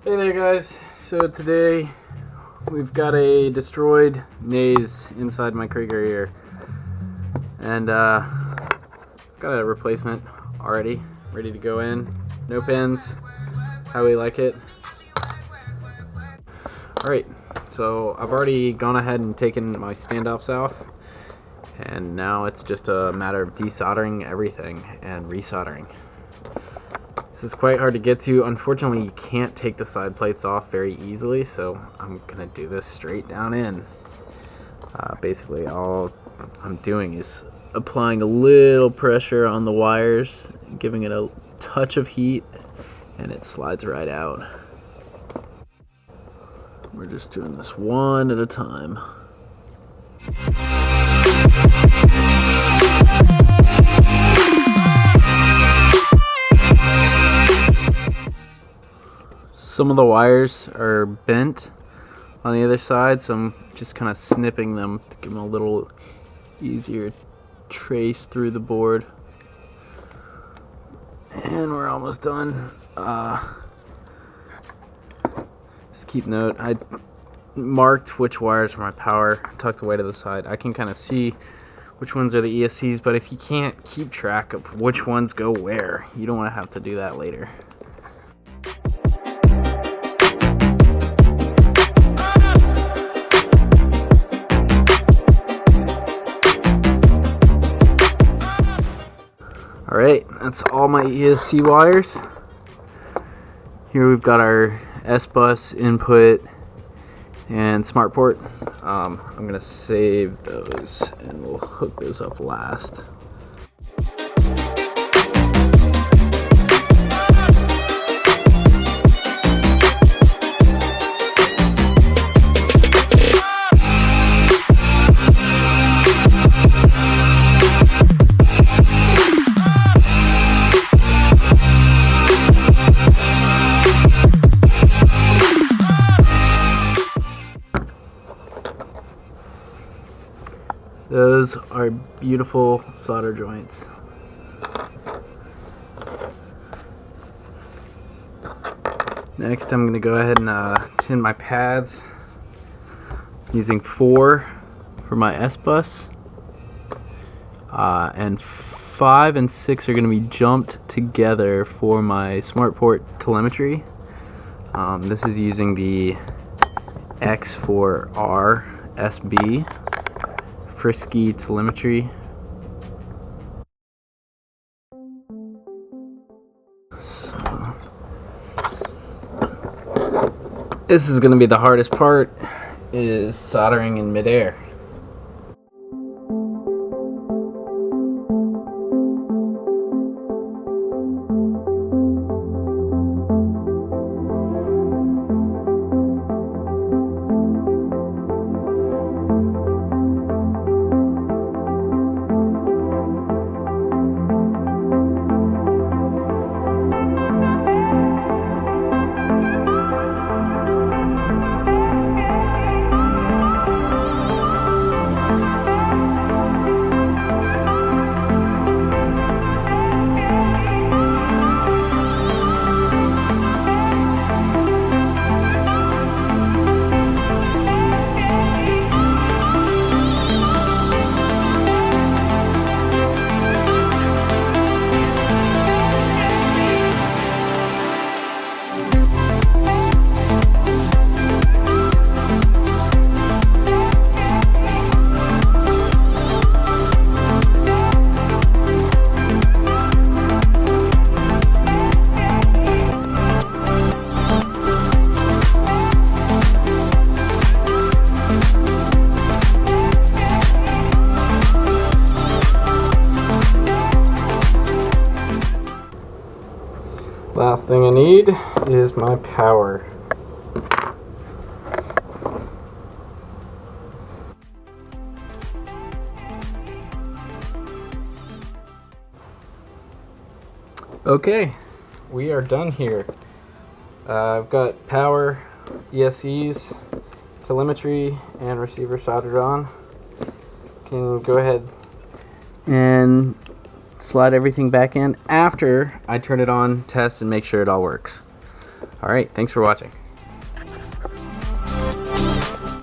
Hey there guys, so today we've got a destroyed naze inside my Krieger here, and got a replacement already, ready to go in, no pins, how we like it. Alright, so I've already gone ahead and taken my standoffs out, and now it's just a matter of desoldering everything and resoldering. This is quite hard to get to. Unfortunately, you can't take the side plates off very easily, so I'm gonna do this straight down in. Basically, all I'm doing is applying a little pressure on the wires, giving it a touch of heat, and it slides right out. We're just doing this one at a time. Some of the wires are bent on the other side, so I'm just kind of snipping them to give them a little easier trace through the board. And we're almost done. Just keep note, I marked which wires are my power, tucked away to the side. I can kind of see which ones are the ESCs, but if you can't keep track of which ones go where, you don't want to have to do that later. Alright, that's all my ESC wires. Here we've got our S-bus input and smart port. I'm going to save those and we'll hook those up last. Those are beautiful solder joints. Next, I'm going to go ahead and tin my pads using 4 for my S-bus, and 5 and 6 are going to be jumped together for my SmartPort telemetry. This is using the X4R SB Frisky telemetry. So, this is going to be the hardest part, is soldering in midair. Last thing I need is my power. Okay, we are done here. I've got power, ESCs, telemetry, and receiver soldered on. Can go ahead and slide everything back in after I turn it on, test, and make sure it all works. Alright, thanks for watching.